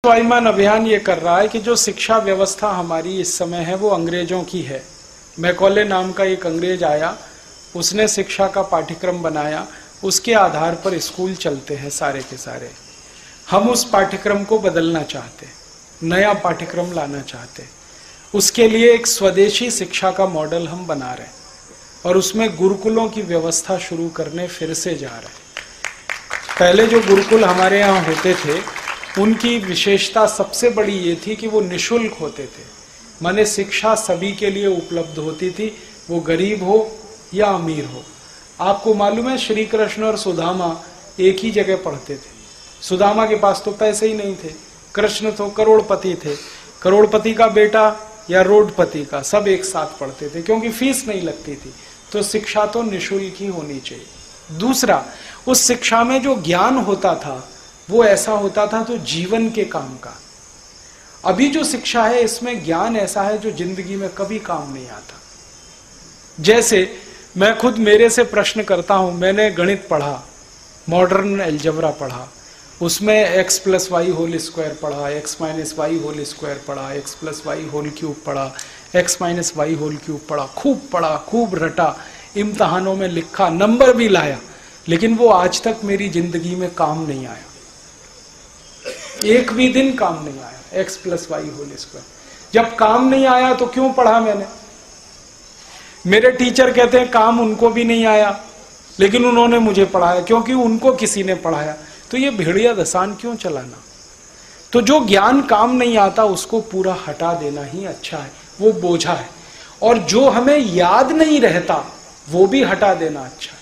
स्वाभिमान अभियान ये कर रहा है कि जो शिक्षा व्यवस्था हमारी इस समय है वो अंग्रेजों की है। मैकॉले नाम का एक अंग्रेज आया, उसने शिक्षा का पाठ्यक्रम बनाया, उसके आधार पर स्कूल चलते हैं सारे के सारे। हम उस पाठ्यक्रम को बदलना चाहते, नया पाठ्यक्रम लाना चाहते। उसके लिए एक स्वदेशी शिक्षा का मॉडल हम बना रहे हैं और उसमें गुरुकुलों की व्यवस्था शुरू करने फिर से जा रहे हैं। पहले जो गुरुकुल हमारे यहाँ होते थे उनकी विशेषता सबसे बड़ी ये थी कि वो निशुल्क होते थे, माने शिक्षा सभी के लिए उपलब्ध होती थी, वो गरीब हो या अमीर हो। आपको मालूम है श्री कृष्ण और सुदामा एक ही जगह पढ़ते थे। सुदामा के पास तो पैसे ही नहीं थे, कृष्ण तो करोड़पति थे, करोड़पति का बेटा या रोडपति का, सब एक साथ पढ़ते थे क्योंकि फीस नहीं लगती थी। तो शिक्षा तो निशुल्क ही होनी चाहिए। दूसरा, उस शिक्षा में जो ज्ञान होता था वो ऐसा होता था तो जीवन के काम का। अभी जो शिक्षा है इसमें ज्ञान ऐसा है जो जिंदगी में कभी काम नहीं आता। जैसे मैं खुद मेरे से प्रश्न करता हूं, मैंने गणित पढ़ा, मॉडर्न अलजेब्रा पढ़ा, उसमें x + y होल स्क्वायर पढ़ा, x - y होल स्क्वायर पढ़ा, x + y होल क्यूब पढ़ा, x - y होल क्यूब पढ़ा, पढ़ा, खूब रटा, इम्तहानों में लिखा, नंबर भी लाया, लेकिन वो आज तक मेरी जिंदगी में काम नहीं आया। एक भी दिन काम नहीं आया x + y होल स्क्वायर। जब काम नहीं आया तो क्यों पढ़ा मैंने? मेरे टीचर कहते हैं काम उनको भी नहीं आया लेकिन उन्होंने मुझे पढ़ाया क्योंकि उनको किसी ने पढ़ाया। तो ये भेड़िया दसान क्यों चलाना? तो जो ज्ञान काम नहीं आता उसको पूरा हटा देना ही अच्छा है, वो बोझा है। और जो हमें याद नहीं रहता वो भी हटा देना अच्छा है।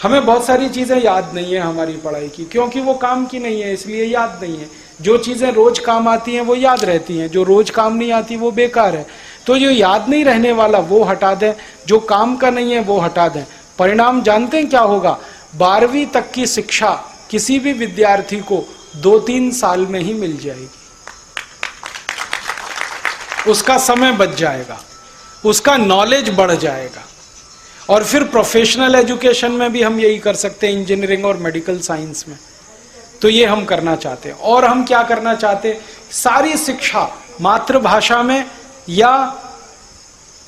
हमें बहुत सारी चीजें याद नहीं है हमारी पढ़ाई की, क्योंकि वो काम की नहीं है इसलिए याद नहीं है। जो चीजें रोज काम आती हैं वो याद रहती हैं, जो रोज काम नहीं आती वो बेकार है। तो जो याद नहीं रहने वाला वो हटा दें, जो काम का नहीं है वो हटा दें। परिणाम जानते हैं क्या होगा? 12वीं तक की शिक्षा किसी भी विद्यार्थी को 2-3 साल में ही मिल जाएगी। उसका समय बच जाएगा, उसका नॉलेज बढ़ जाएगा। और फिर प्रोफेशनल एजुकेशन में भी हम यही कर सकते हैं, इंजीनियरिंग और मेडिकल साइंस में। तो ये हम करना चाहते हैं। और हम क्या करना चाहते हैं? सारी शिक्षा मातृभाषा में या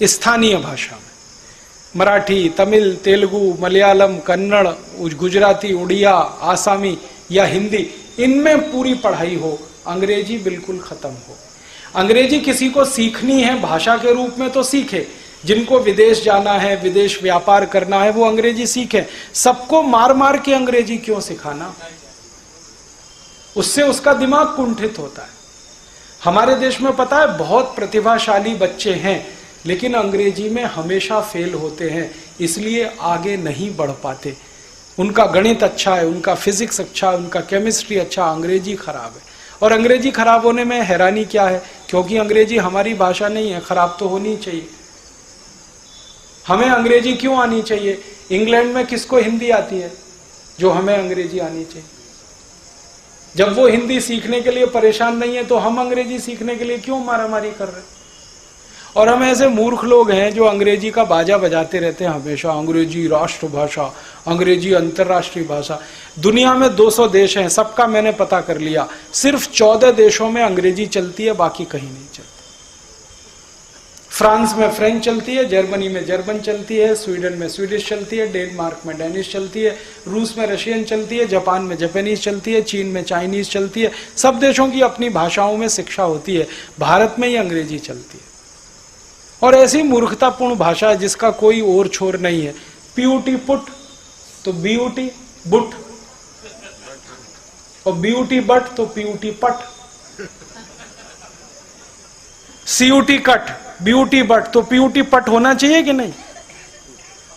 स्थानीय भाषा में, मराठी, तमिल, तेलुगु, मलयालम, कन्नड़, गुजराती, उड़िया, आसामी या हिंदी, इनमें पूरी पढ़ाई हो। अंग्रेजी बिल्कुल खत्म हो। अंग्रेजी किसी को सीखनी है भाषा के रूप में तो सीखे, जिनको विदेश जाना है, विदेश व्यापार करना है, वो अंग्रेजी सीखे। सबको मार मार के अंग्रेजी क्यों सिखाना? उससे उसका दिमाग कुंठित होता है। हमारे देश में पता है बहुत प्रतिभाशाली बच्चे हैं लेकिन अंग्रेजी में हमेशा फेल होते हैं, इसलिए आगे नहीं बढ़ पाते। उनका गणित अच्छा है, उनका फिजिक्स अच्छा है, उनका केमिस्ट्री अच्छा, अंग्रेजी खराब है। और अंग्रेजी खराब होने में हैरानी क्या है? क्योंकि अंग्रेजी हमारी भाषा नहीं है, खराब तो होनी चाहिए। हमें अंग्रेजी क्यों आनी चाहिए? इंग्लैंड में किसको हिंदी आती है जो हमें अंग्रेजी आनी चाहिए? जब वो हिंदी सीखने के लिए परेशान नहीं है तो हम अंग्रेजी सीखने के लिए क्यों मारामारी कर रहे हैं? और हम ऐसे मूर्ख लोग हैं जो अंग्रेजी का बाजा बजाते रहते हैं हमेशा, अंग्रेजी राष्ट्रभाषा, अंग्रेजी अंतर्राष्ट्रीय भाषा। दुनिया में 200 देश हैं, सबका मैंने पता कर लिया, सिर्फ 14 देशों में अंग्रेजी चलती है, बाकी कहीं नहीं चलती। फ्रांस में फ्रेंच चलती है, जर्मनी में जर्मन चलती है, स्वीडन में स्वीडिश चलती है, डेनमार्क में डेनिश चलती है, रूस में रशियन चलती है, जापान में जापानीज चलती है, चीन में चाइनीज चलती है। सब देशों की अपनी भाषाओं में शिक्षा होती है, भारत में ही अंग्रेजी चलती है। और ऐसी मूर्खतापूर्ण भाषा है जिसका कोई और छोर नहीं है। पीयूटी पुट तो बीयूटी बुट, और बीयूटी बट तो पीयूटी पट, सीयूटी कट, ब्यूटी बट तो पीयूटी पट होना चाहिए कि नहीं?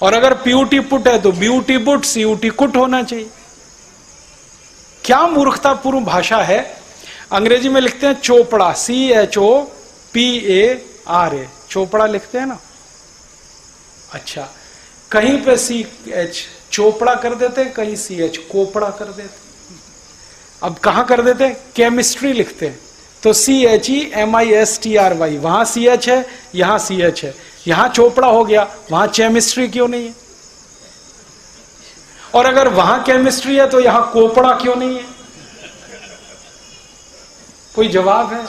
और अगर पीयूटी पुट है तो ब्यूटी बुट, सीयूटी कुट होना चाहिए। क्या मूर्खतापूर्ण भाषा है। अंग्रेजी में लिखते हैं चोपड़ा, CHOPARA, चोपड़ा लिखते हैं ना। अच्छा, कहीं पे CH चोपड़ा कर देते हैं, कहीं CH कोपड़ा कर देते हैं। अब कहां कर देते हैं? केमिस्ट्री लिखते हैं तो CHEMISTRY, वहां CH है, यहां CH है, यहां चोपड़ा हो गया, वहां केमिस्ट्री क्यों नहीं है? और अगर वहां केमिस्ट्री है तो यहां कोपड़ा क्यों नहीं है? कोई जवाब है?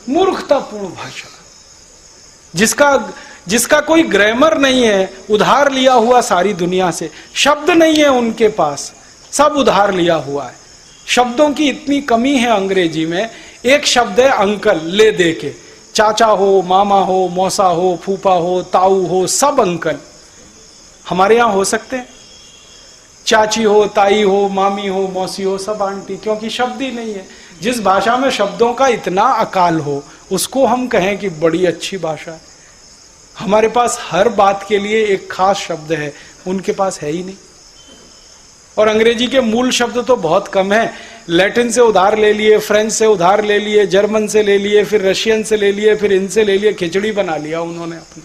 मूर्खतापूर्ण भाषा, जिसका कोई ग्रामर नहीं है, उधार लिया हुआ सारी दुनिया से, शब्द नहीं है उनके पास, सब उधार लिया हुआ है। शब्दों की इतनी कमी है अंग्रेजी में। एक शब्द है अंकल, ले दे के, चाचा हो, मामा हो, मौसा हो, फूफा हो, ताऊ हो, सब अंकल। हमारे यहां हो सकते हैं चाची हो, ताई हो, मामी हो, मौसी हो, सब आंटी, क्योंकि शब्द ही नहीं है। जिस भाषा में शब्दों का इतना अकाल हो, उसको हम कहें कि बड़ी अच्छी भाषा है। हमारे पास हर बात के लिए एक खास शब्द है, उनके पास है ही नहीं। और अंग्रेजी के मूल शब्द तो बहुत कम है। लैटिन से उधार ले लिए, फ्रेंच से उधार ले लिए, जर्मन से ले लिए, फिर रशियन से ले लिए, फिर इनसे ले लिए, खिचड़ी बना लिया उन्होंने अपनी।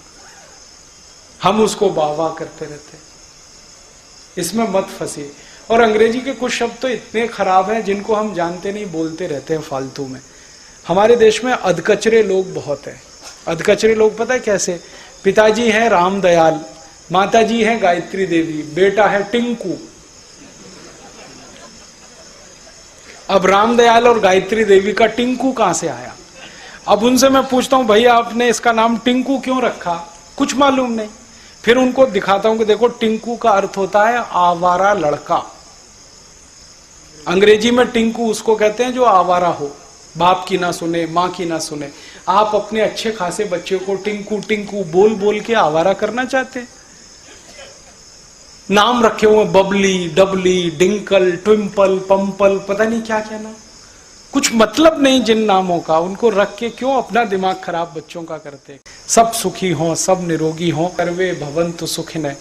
हम उसको वाह वाह करते रहते, इसमें मत फंसिए। और अंग्रेजी के कुछ शब्द तो इतने खराब हैं जिनको हम जानते नहीं, बोलते रहते हैं फालतू में। हमारे देश में अधकचरे लोग बहुत हैं। अधकचरे लोग पता है कैसे? पिताजी हैं रामदयाल, माताजी हैं गायत्री देवी, बेटा है टिंकू। अब रामदयाल और गायत्री देवी का टिंकू कहां से आया? अब उनसे मैं पूछता हूं, भैया आपने इसका नाम टिंकू क्यों रखा? कुछ मालूम नहीं। फिर उनको दिखाता हूं कि देखो, टिंकू का अर्थ होता है आवारा लड़का। अंग्रेजी में टिंकू उसको कहते हैं जो आवारा हो, बाप की ना सुने, माँ की ना सुने। आप अपने अच्छे खासे बच्चे को टिंकू टिंकू बोल बोल के आवारा करना चाहते हैं। नाम रखे हुए बबली, डबली, डिंकल, ट्विंपल, पंपल, पता नहीं क्या क्या नाम, कुछ मतलब नहीं जिन नामों का। उनको रख के क्यों अपना दिमाग खराब बच्चों का करते? सब सुखी हों, सब निरोगी हों, सर्वे भवन्तु सुखिनः।